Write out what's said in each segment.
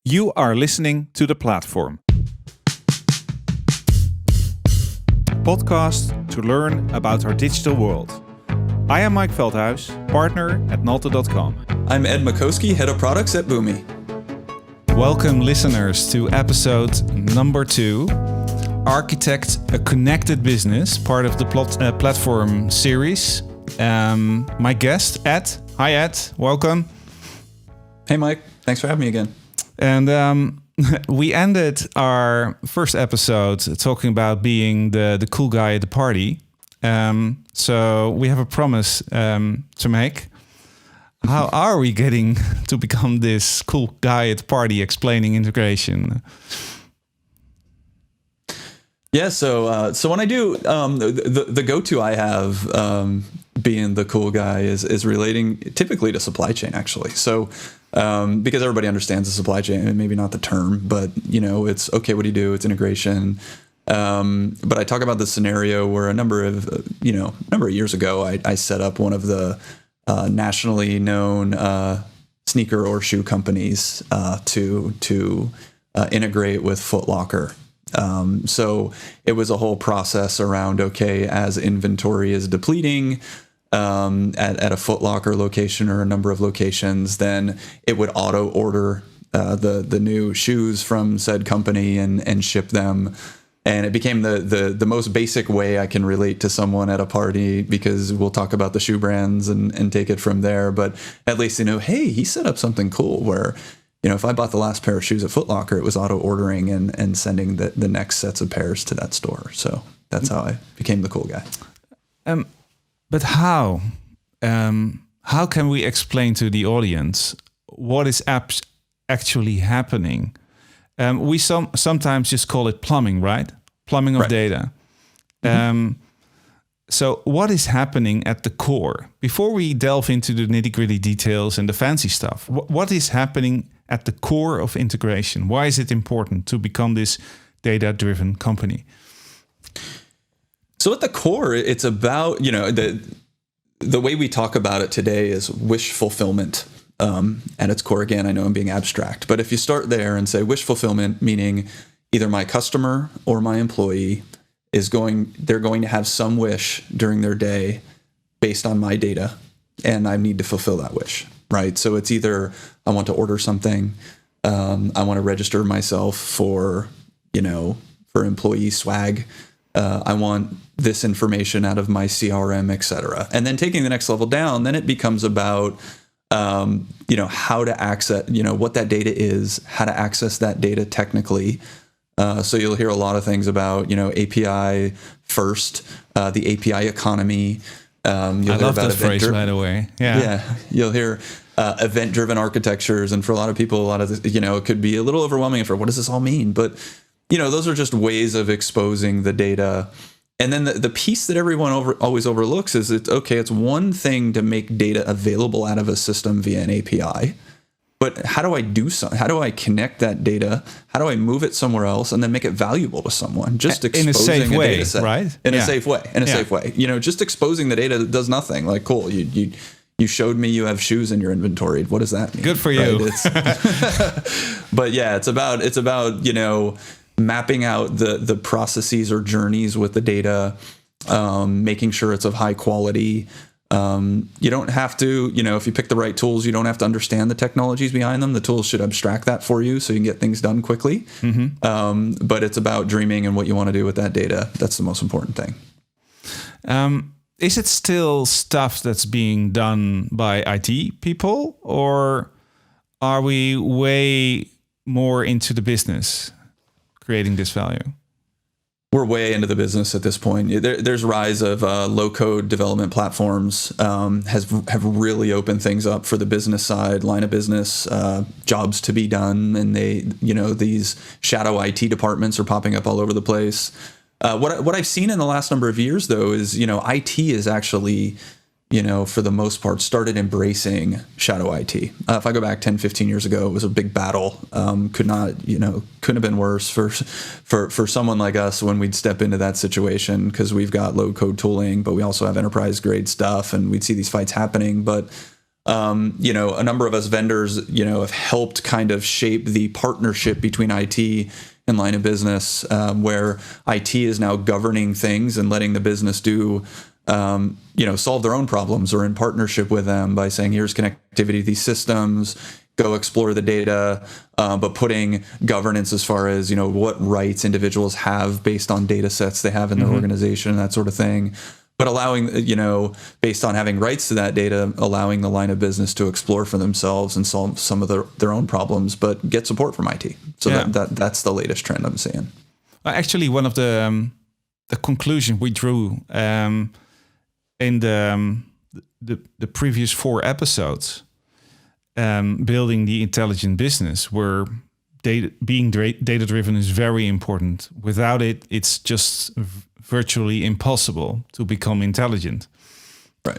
You are listening to The Platform, a podcast to learn about our digital world. I am Mike Veldhuis, partner at Nolte.com. I'm Ed Macosky, head of products at Boomi. Welcome listeners to episode number 2, Architect a Connected Business, part of the Platform series. My guest, Ed. Hi Ed, welcome. Hey Mike, thanks for having me again. And we ended our first episode talking about being the cool guy at the party. So we have a promise to make. How are we getting to become this cool guy at the party explaining integration? Yeah, so when I do, the go-to I have being the cool guy is relating typically to supply chain, actually. So because everybody understands the supply chain, and maybe not the term, but it's okay. What do you do? It's integration. But I talk about the scenario where a number of years ago, I set up one of the nationally known sneaker or shoe companies to integrate with Foot Locker. So it was a whole process around, okay, as inventory is depleting at a Foot Locker location or a number of locations, then it would auto order the new shoes from said company and ship them. And it became the most basic way I can relate to someone at a party, because we'll talk about the shoe brands and take it from there. But at least, hey, he set up something cool where, if I bought the last pair of shoes at Foot Locker, it was auto ordering and sending the next sets of pairs to that store. So that's how I became the cool guy. But how? How can we explain to the audience what is actually happening? We sometimes just call it plumbing, right? Plumbing of right. data. So what is happening at the core? Before we delve into the nitty-gritty details and the fancy stuff, what is happening at the core of integration? Why is it important to become this data-driven company? So at the core, it's about, the way we talk about it today is wish fulfillment. At its core, again, I know I'm being abstract, but if you start there and say wish fulfillment, meaning either my customer or my employee they're going to have some wish during their day based on my data, and I need to fulfill that wish, right? So it's either I want to order something, I want to register myself for employee swag, I want this information out of my CRM, et cetera. And then taking the next level down, then it becomes about how to access, what that data is, how to access that data technically. So you'll hear a lot of things about, API first, the API economy. I love that phrase, by the way. Yeah. You'll hear event-driven architectures. And for a lot of people, a lot of this, it could be a little overwhelming for what does this all mean? But, those are just ways of exposing the data. And then the piece that everyone always overlooks is it's one thing to make data available out of a system via an API, but how do I do something? How do I connect that data? How do I move it somewhere else and then make it valuable to someone? Just exposing in a safe way, data set. Right? In a safe way. Safe way. Just exposing the data that does nothing. Like, cool, you showed me you have shoes in your inventory. What does that mean? Good for you. Right? But yeah, it's about mapping out the processes or journeys with the data, making sure it's of high quality. You don't have to, if you pick the right tools, you don't have to understand the technologies behind them. The tools should abstract that for you so you can get things done quickly. But it's about dreaming and what you want to do with that data. That's the most important thing. Is it still stuff that's being done by IT people, or are we way more into the business creating this value? We're way into the business at this point. There's rise of low-code development platforms have really opened things up for the business side, line of business, jobs to be done, and these shadow IT departments are popping up all over the place. What I've seen in the last number of years, though, is IT is actually for the most part, started embracing shadow IT. If I go back 10, 15 years ago, it was a big battle. Couldn't have been worse for someone like us when we'd step into that situation, because we've got low code tooling, but we also have enterprise grade stuff, and we'd see these fights happening. But A number of us vendors, have helped kind of shape the partnership between IT and line of business, where IT is now governing things and letting the business do, solve their own problems, or in partnership with them by saying, here's connectivity to these systems, go explore the data, but putting governance as far as, what rights individuals have based on data sets they have in their organization, that sort of thing. But allowing, based on having rights to that data, allowing the line of business to explore for themselves and solve some of their own problems, but get support from IT. So that's the latest trend I'm seeing. Actually, one of the conclusion we drew in the previous 4 episodes, building the intelligent business, where being data-driven is very important. Without it, it's just virtually impossible to become intelligent. Right.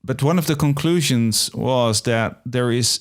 But one of the conclusions was that there is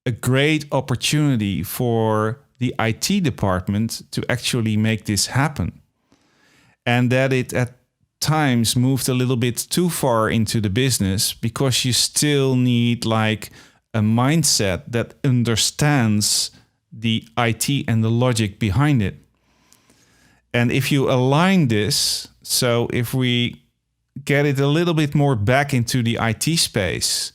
a great opportunity for the IT department to actually make this happen. And that it at times moved a little bit too far into the business, because you still need like a mindset that understands the IT and the logic behind it. And if you align this, so if we get it a little bit more back into the IT space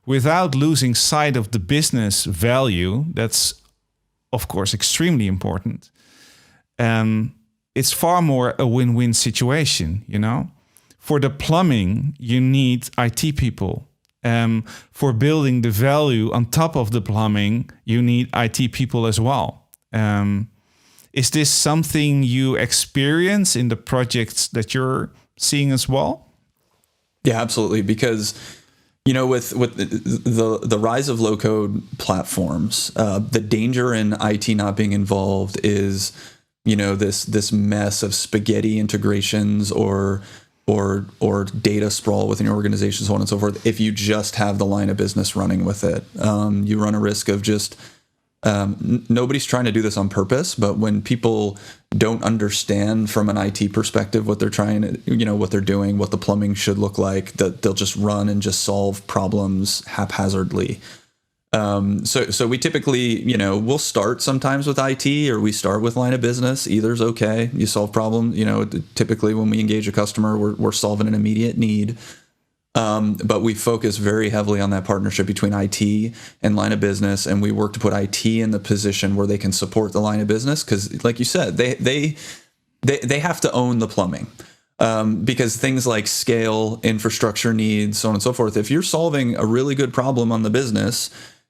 without losing sight of the business value, that's of course extremely important. It's far more a win-win situation, For the plumbing, you need IT people. For building the value on top of the plumbing, you need IT people as well. Is this something you experience in the projects that you're seeing as well? Yeah, absolutely. Because, with the rise of low-code platforms, the danger in IT not being involved is, this mess of spaghetti integrations or data sprawl within your organization, so on and so forth. If you just have the line of business running with it, you run a risk of just nobody's trying to do this on purpose, but when people don't understand from an IT perspective what they're trying to, what they're doing, what the plumbing should look like, that they'll just run and just solve problems haphazardly. So we typically, we'll start sometimes with IT, or we start with line of business. Either's okay. You solve problems. Typically when we engage a customer, we're solving an immediate need. But we focus very heavily on that partnership between IT and line of business, and we work to put IT in the position where they can support the line of business, because, like you said, they have to own the plumbing, because things like scale, infrastructure needs, so on and so forth. If you're solving a really good problem on the business,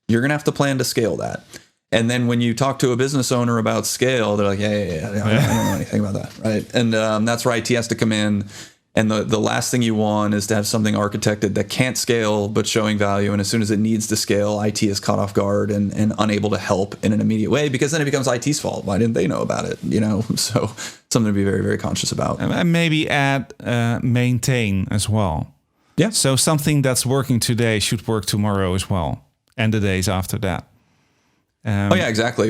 you're going to have to plan to scale that. And then when you talk to a business owner about scale, they're like, yeah, I don't know anything about that, right? And that's where IT has to come in. And the last thing you want is to have something architected that can't scale but showing value. And as soon as it needs to scale, IT is caught off guard and unable to help in an immediate way, because then it becomes IT's fault. Why didn't they know about it? So something to be very, very conscious about. And maybe add maintain as well. Yeah. So something that's working today should work tomorrow as well, and the days after that. Oh yeah, exactly.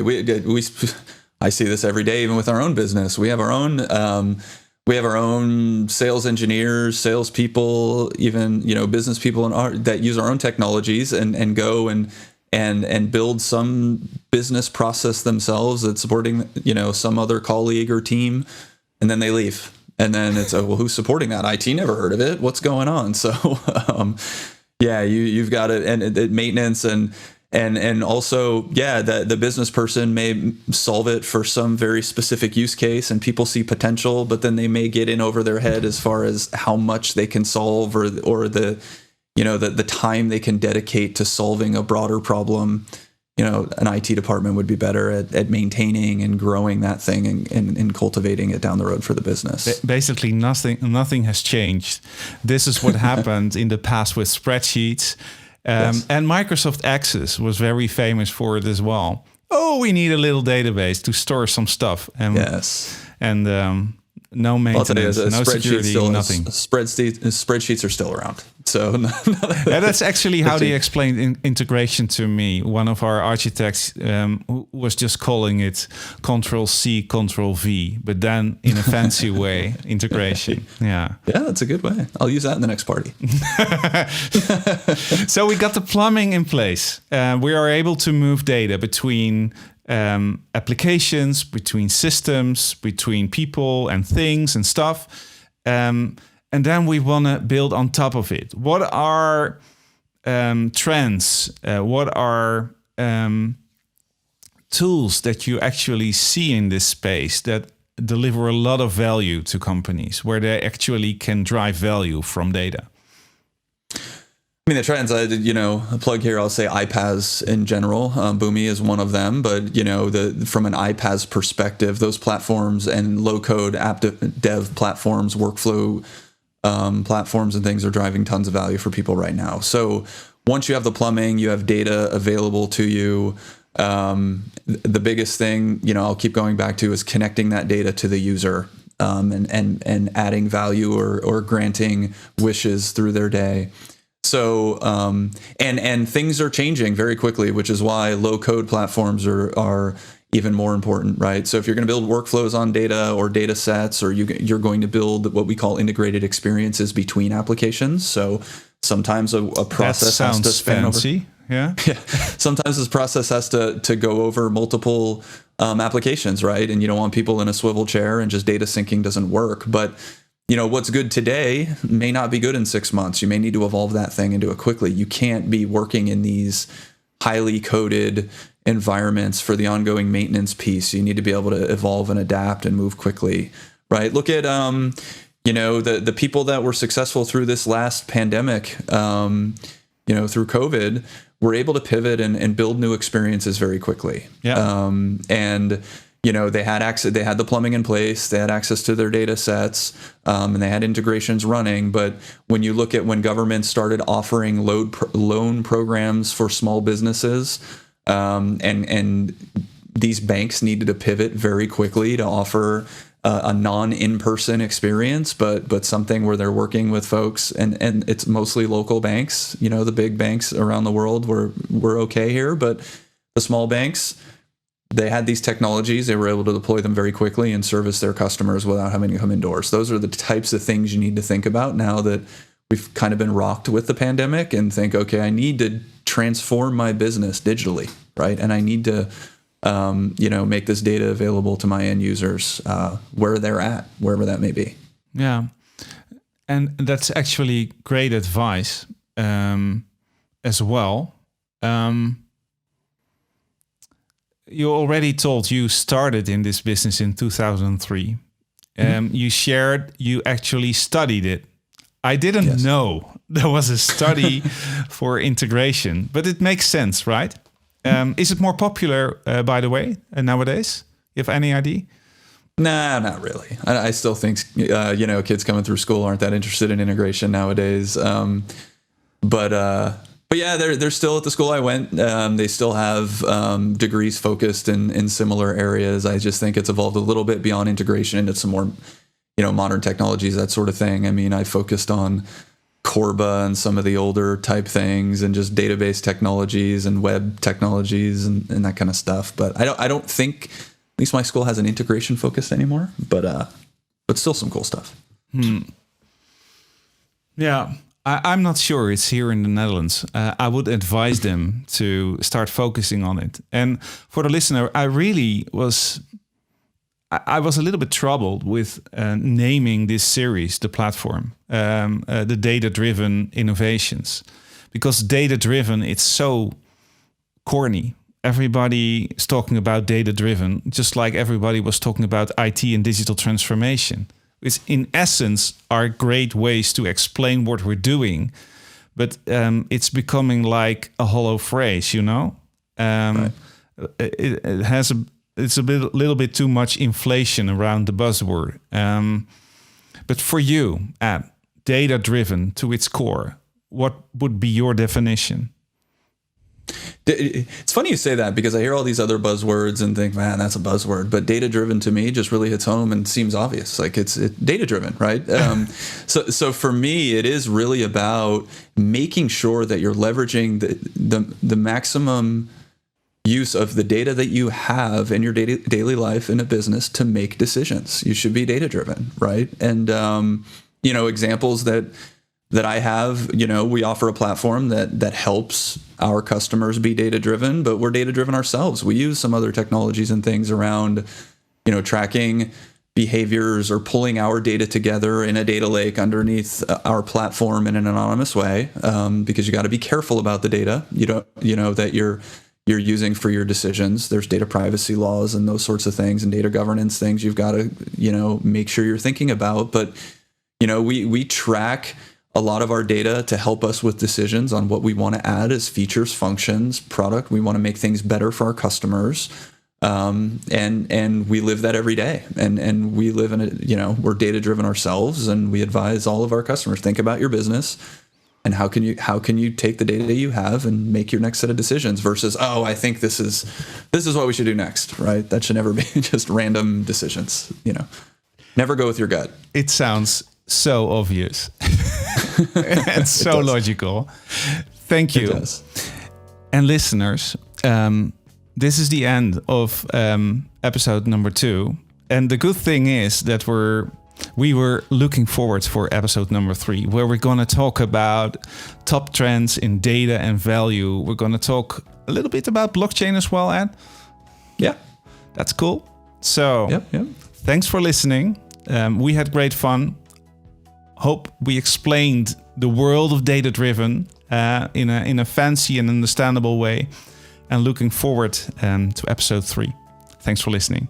I see this every day, even with our own business. We have our own. We have our own sales engineers, salespeople, even business people that use our own technologies and go and build some business process themselves that's supporting some other colleague or team, and then they leave. And then it's well, who's supporting that? IT never heard of it. What's going on? So yeah, you've got it, and maintenance and also, the business person may solve it for some very specific use case, and people see potential, but then they may get in over their head as far as how much they can solve, or the time they can dedicate to solving a broader problem. An IT department would be better at maintaining and growing that thing and cultivating it down the road for the business. Basically, nothing has changed. This is what happened in the past with spreadsheets. Yes. And Microsoft Access was very famous for it as well. Oh, we need a little database to store some stuff. Yes. And no maintenance, no security, nothing. Spreadsheets are still around. So yeah, that's actually how they explained integration to me. One of our architects who was just calling it Control C, Control V, but then in a fancy way, integration. Yeah. Yeah, that's a good way. I'll use that in the next party. So we got the plumbing in place. We are able to move data between applications, between systems, between people and things and stuff. And then we want to build on top of it. What are trends? What are tools that you actually see in this space that deliver a lot of value to companies, where they actually can drive value from data? I mean, the trends, a plug here, I'll say iPaaS in general. Boomi is one of them, but, from an iPaaS perspective, those platforms and low-code app dev platforms, workflow platforms and things are driving tons of value for people right now. So once you have the plumbing, you have data available to you. The biggest thing, I'll keep going back to is connecting that data to the user and adding value or granting wishes through their day. So and things are changing very quickly, which is why low code platforms are even more important, right? So if you're going to build workflows on data or data sets, or you're going to build what we call integrated experiences between applications. So sometimes a process has to span fancy. Yeah. Sometimes this process has to go over multiple applications, right? And you don't want people in a swivel chair, and just data syncing doesn't work. But what's good today may not be good in 6 months. You may need to evolve that thing and do it quickly. You can't be working in these highly coded environments for the ongoing maintenance piece. You need to be able to evolve and adapt and move quickly, right? Look at, the people that were successful through this last pandemic, through COVID, were able to pivot and build new experiences very quickly. Yeah. They had the plumbing in place, they had access to their data sets, and they had integrations running. But when you look at when governments started offering loan programs for small businesses, and these banks needed to pivot very quickly to offer a non-in-person experience, but something where they're working with folks, and it's mostly local banks. The big banks around the world were okay here, but the small banks, they had these technologies. They were able to deploy them very quickly and service their customers without having to come indoors. Those are the types of things you need to think about now that we've kind of been rocked with the pandemic, and think, okay, I need to transform my business digitally, right? And I need to, make this data available to my end users where they're at, wherever that may be. Yeah. And that's actually great advice as well. You already told you started in this business in 2003. You shared you actually studied it. I didn't know there was a study for integration, but it makes sense, right? Is it more popular, by the way, nowadays? You have any idea? Nah, not really. I still think, kids coming through school aren't that interested in integration nowadays. But yeah, they're still at the school I went. They still have degrees focused in similar areas. I just think it's evolved a little bit beyond integration into some more, modern technologies, that sort of thing. I mean, I focused on Corba and some of the older type things, and just database technologies and web technologies and that kind of stuff. But I don't think, at least my school has an integration focus anymore. But still some cool stuff. Yeah. I'm not sure it's here in the Netherlands. I would advise them to start focusing on it. And for the listener, I was a little bit troubled with naming this series, the platform, the data-driven innovations, because data-driven, it's so corny. Everybody is talking about data-driven, just like everybody was talking about IT and digital transformation, which in essence are great ways to explain what we're doing, but it's becoming like a hollow phrase, Right. It has it's a little bit too much inflation around the buzzword. But for you, data-driven to its core, what would be your definition? It's funny you say that, because I hear all these other buzzwords and think, man, that's a buzzword. But data-driven to me just really hits home and seems obvious. Like it's data-driven, right? So for me, it is really about making sure that you're leveraging the maximum use of the data that you have in your daily life in a business to make decisions. You should be data-driven, right? And examples that I have, we offer a platform that helps our customers be data-driven, but we're data-driven ourselves. We use some other technologies and things around, tracking behaviors or pulling our data together in a data lake underneath our platform in an anonymous way, because you got to be careful about the data that you're using for your decisions. There's data privacy laws and those sorts of things, and data governance things you've got to make sure you're thinking about. But we track a lot of our data to help us with decisions on what we want to add as features, functions, product. We want to make things better for our customers. And we live that every day. And we live in it, we're data driven ourselves, and we advise all of our customers, think about your business and how can you take the data you have and make your next set of decisions versus, oh, I think this is what we should do next, right? That should never be just random decisions, Never go with your gut. It sounds so obvious. It's so logical. Thank you. It does. And listeners, this is the end of episode number 2. And the good thing is that we were looking forward for episode number 3, where we're going to talk about top trends in data and value. We're going to talk a little bit about blockchain as well, Ed. Yeah. That's cool. So yep. Thanks for listening. We had great fun. Hope we explained the world of data-driven in a fancy and understandable way. And looking forward to episode 3. Thanks for listening.